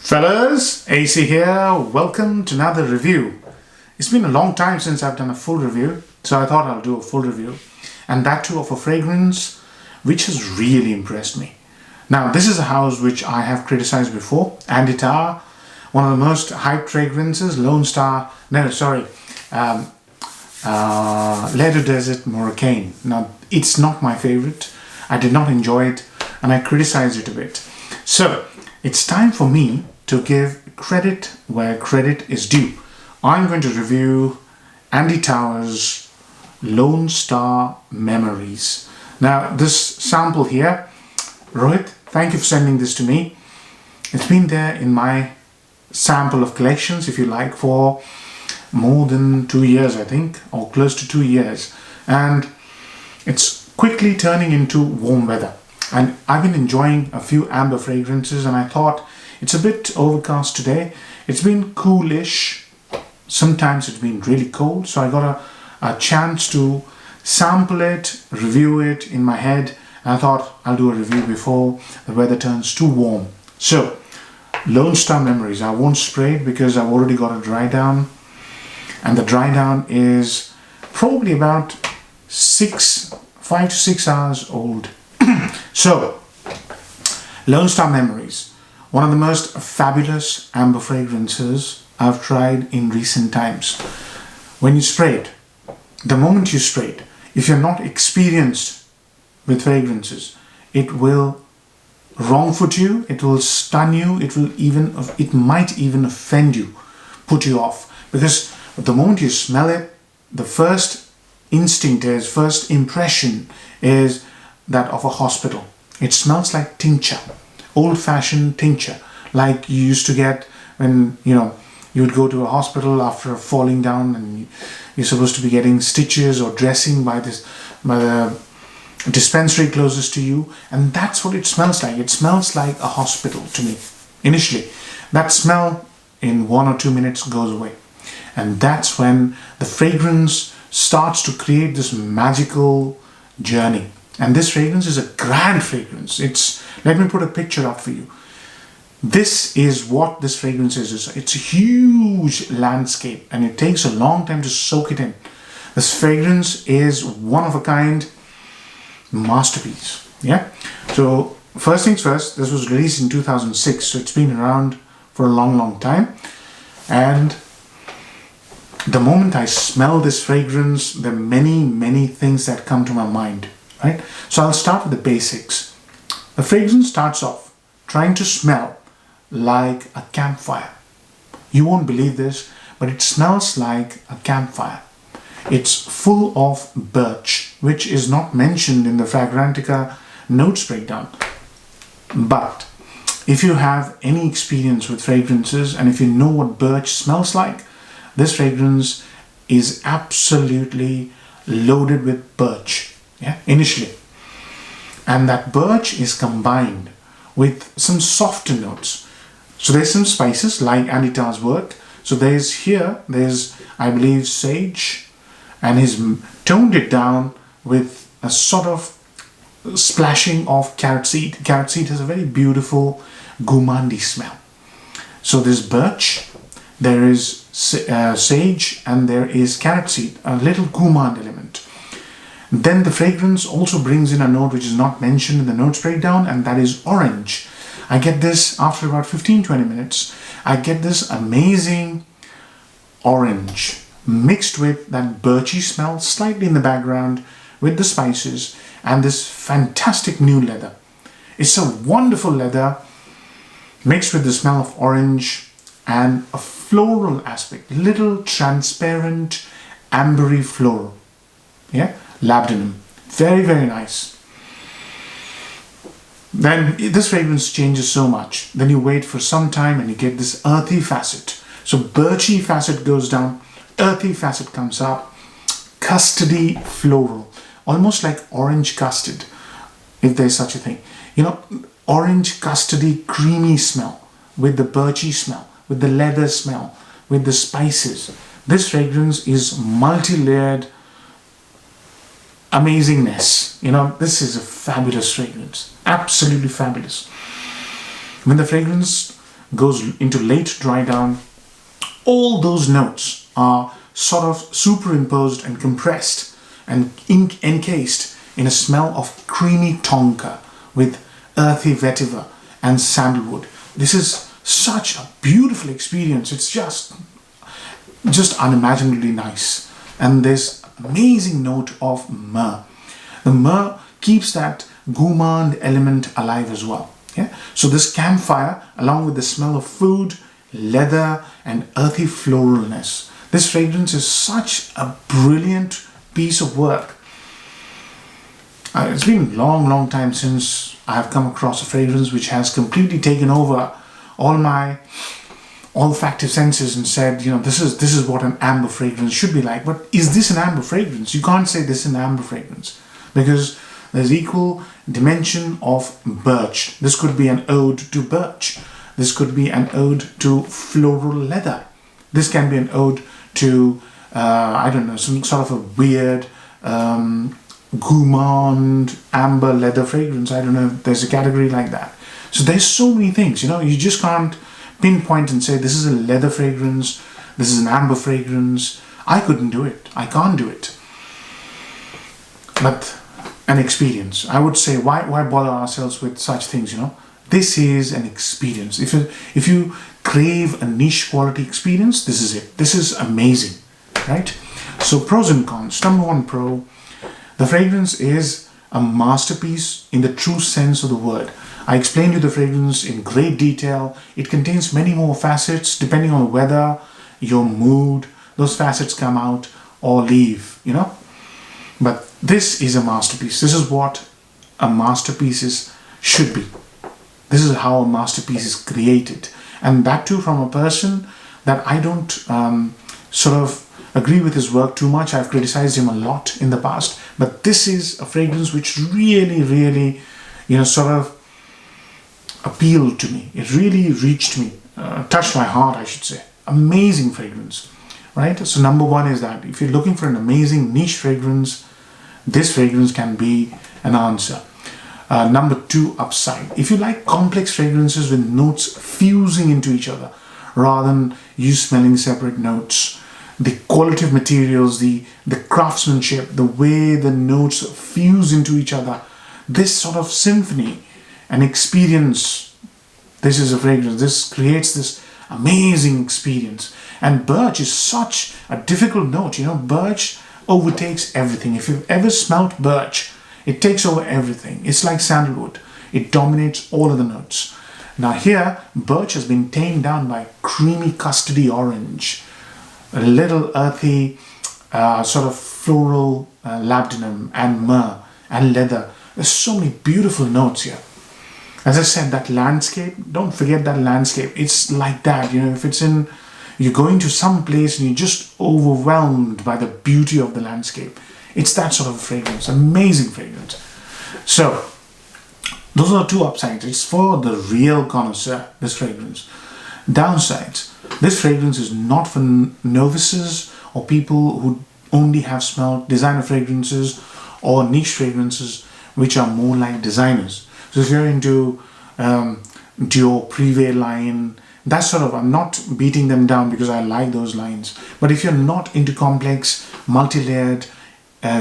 Fellas, AC here. Welcome to another review. It's been a long time since I've done a full review, so I thought I'll do a full review, and that too of a fragrance which has really impressed me. Now, this is a house which I have criticized before, EDT, one of the most hyped fragrances, Lonestar, Leather Desert Moroccan. Now, it's not my favorite. I did not enjoy it, and I criticized it a bit. So, it's time for me to give credit where credit is due. I'm going to review EDT's Lonestar Memories. Now, this sample here, Rohit, thank you for sending this to me. It's been there in my sample of collections, if you like, for more than 2 years, I think, or close to 2 years. And it's quickly turning into warm weather. And I've been enjoying a few amber fragrances, and I thought it's a bit overcast today. It's been coolish. Sometimes it's been really cold. So I got a chance to sample it, review it in my head. And I thought I'll do a review before the weather turns too warm. So, Lonestar Memories. I won't spray it because I've already got a dry down. And the dry down is probably about 5 to 6 hours old. So, Lonestar Memories, one of the most fabulous amber fragrances I've tried in recent times. When you spray it, the moment you spray it, if you're not experienced with fragrances, it will wrong-foot you, it will stun you, it might even offend you, put you off. Because the moment you smell it, the first impression is that of a hospital. It smells like tincture, old-fashioned tincture, like you used to get when you would go to a hospital after falling down and you're supposed to be getting stitches or dressing by the dispensary closest to you, and that's what it smells like. It smells like a hospital to me. Initially, that smell in 1 or 2 minutes goes away, and that's when the fragrance starts to create this magical journey. And this fragrance is a grand fragrance. Let me put a picture up for you. This is what this fragrance is. It's a huge landscape, and it takes a long time to soak it in. This fragrance is one of a kind masterpiece. Yeah. So first things first, this was released in 2006, so it's been around for a long time. And the moment I smell this fragrance, there are many things that come to my mind. Right? So I'll start with the basics. The fragrance starts off trying to smell like a campfire. You won't believe this, but it smells like a campfire. It's full of birch, which is not mentioned in the Fragrantica notes breakdown. But if you have any experience with fragrances and if you know what birch smells like, this fragrance is absolutely loaded with birch. Yeah, initially. And that birch is combined with some softer notes. So there's some spices like EDT's work. So there's, I believe, sage, and he's toned it down with a sort of splashing of carrot seed. Carrot seed has a very beautiful gourmandy smell. So there's birch, there is sage, and there is carrot seed, a little gourmand element. Then the fragrance also brings in a note which is not mentioned in the notes breakdown, and that is orange. I get this after about 15-20 minutes. I get this amazing orange mixed with that birchy smell slightly in the background with the spices and this fantastic new leather. It's a wonderful leather mixed with the smell of orange and a floral aspect, little transparent ambery floral. Yeah. Labdanum. Very nice. Then this fragrance changes so much. Then you wait for some time and you get this earthy facet. So birchy facet goes down, earthy facet comes up, custardy floral, almost like orange custard, if there's such a thing. Orange custardy creamy smell with the birchy smell, with the leather smell, with the spices. This fragrance is multi-layered amazingness. This is a fabulous fragrance, absolutely fabulous. When the fragrance goes into late dry down, all those notes are sort of superimposed and compressed and encased in a smell of creamy tonka with earthy vetiver and sandalwood. This is such a beautiful experience. It's just unimaginably nice. And this amazing note of myrrh. The myrrh keeps that gourmand element alive as well. Yeah. So this campfire, along with the smell of food, leather, and earthy floralness, this fragrance is such a brilliant piece of work. It's been a long time since I have come across a fragrance which has completely taken over all my olfactive senses and said, this is what an amber fragrance should be like. But is this an amber fragrance? You can't say this is an amber fragrance, because there's equal dimension of birch. This could be an ode to birch. This could be an ode to floral leather. This can be an ode to, I don't know, some sort of a weird gourmand amber leather fragrance. I don't know if there's a category like that. So there's so many things, you just can't pinpoint and say this is a leather fragrance, this is an amber fragrance. I couldn't do it. I can't do it. But an experience. I would say, why bother ourselves with such things, This is an experience. If you crave a niche quality experience, this is it. This is amazing, right? So pros and cons. Number one pro, the fragrance is a masterpiece in the true sense of the word. I explained you the fragrance in great detail. It contains many more facets depending on the weather, your mood. Those facets come out or leave, But this is a masterpiece. This is what a masterpiece should be. This is how a masterpiece is created. And that too from a person that I don't sort of agree with his work too much. I've criticized him a lot in the past. But this is a fragrance which really, sort of appealed to me. It really reached me, touched my heart, I should say. Amazing fragrance, right? So number one is that if you're looking for an amazing niche fragrance, this fragrance can be an answer. Number two, upside. If you like complex fragrances with notes fusing into each other rather than you smelling separate notes, the quality of materials, the craftsmanship, the way the notes fuse into each other, this sort of symphony and experience, this is a fragrance. This creates this amazing experience. And birch is such a difficult note. Birch overtakes everything. If you've ever smelt birch, it takes over everything. It's like sandalwood. It dominates all of the notes. Now here, birch has been tamed down by creamy custody orange, a little earthy sort of floral labdanum and myrrh and leather. There's so many beautiful notes here. As I said, that landscape, don't forget that landscape. It's like that, if it's you're going to some place and you're just overwhelmed by the beauty of the landscape. It's that sort of fragrance, amazing fragrance. So, those are two upsides. It's for the real connoisseur, this fragrance. Downsides, this fragrance is not for novices or people who only have smelled designer fragrances or niche fragrances, which are more like designers. So if you're into Dior Privé line, that sort of, I'm not beating them down because I like those lines. But if you're not into complex, multi-layered,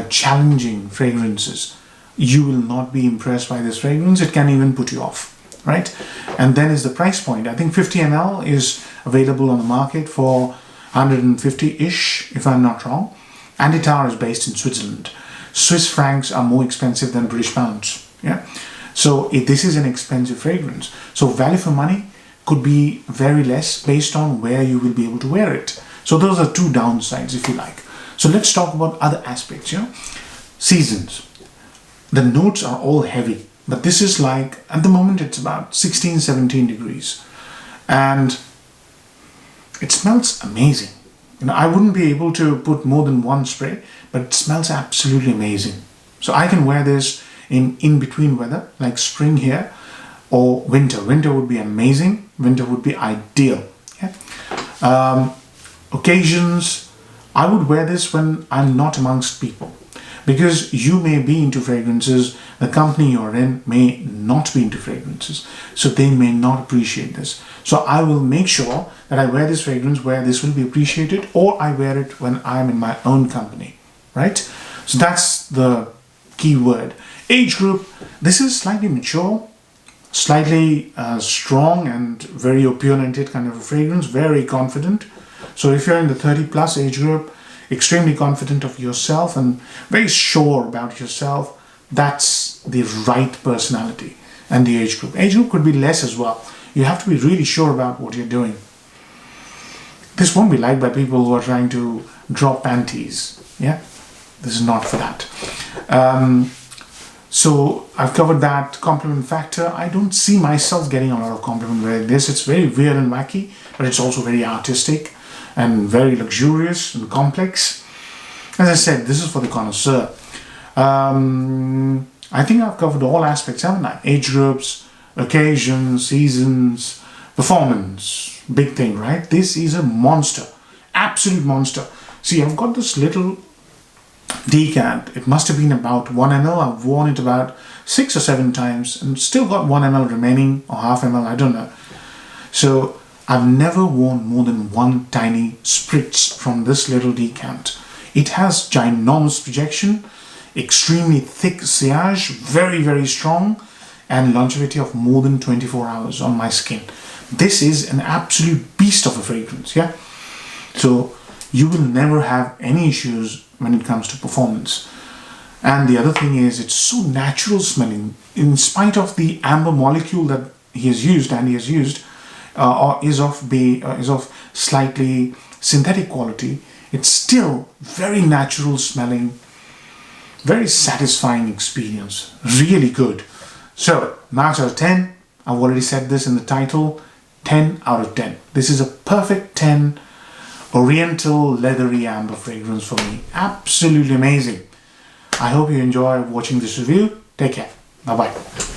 challenging fragrances, you will not be impressed by this fragrance. It can even put you off, right? And then is the price point. I think 50 ml is available on the market for 150-ish, if I'm not wrong. Antitar is based in Switzerland. Swiss francs are more expensive than British pounds. Yeah. So this is an expensive fragrance. So value for money could be very less based on where you will be able to wear it. So those are two downsides, if you like. So let's talk about other aspects. Seasons. The notes are all heavy, but this is like, at the moment it's about 16, 17 degrees. And it smells amazing. I wouldn't be able to put more than one spray, but it smells absolutely amazing. So I can wear this in between weather, like spring here, or winter. Winter would be amazing. Winter would be ideal. Yeah? Occasions, I would wear this when I'm not amongst people, because you may be into fragrances the company you're in may not be into fragrances, so they may not appreciate this. So I will make sure that I wear this fragrance where this will be appreciated, or I wear it when I'm in my own company, right? So that's the key word. Age group, this is slightly mature, slightly strong and very opinionated kind of a fragrance, very confident. So if you're in the 30 plus age group, extremely confident of yourself and very sure about yourself, that's the right personality and the age group. Age group could be less as well. You have to be really sure about what you're doing. This won't be liked by people who are trying to drop panties. Yeah, this is not for that. So I've covered that compliment factor. I don't see myself getting a lot of compliment wearing this. It's very weird and wacky, but it's also very artistic and very luxurious and complex. As I said, this is for the connoisseur. I think I've covered all aspects, haven't I? Age groups, occasions, seasons, performance. Big thing, right? This is a monster. Absolute monster. See, I've got this little decant. It must have been about 1 ml. I've worn it about 6 or 7 times and still got 1 ml remaining, or half ml, I don't know. So I've never worn more than 1 tiny spritz from this little decant. It has ginormous projection, extremely thick sillage, very, very strong, and longevity of more than 24 hours on my skin. This is an absolute beast of a fragrance, yeah? So you will never have any issues when it comes to performance. And the other thing is, it's so natural smelling. In spite of the amber molecule that he has used, or is of slightly synthetic quality, it's still very natural smelling, very satisfying experience, really good. So, marks out of 10, I've already said this in the title, 10 out of 10. This is a perfect 10 oriental leathery amber fragrance for me. Absolutely amazing. I hope you enjoy watching this review. Take care. Bye-bye.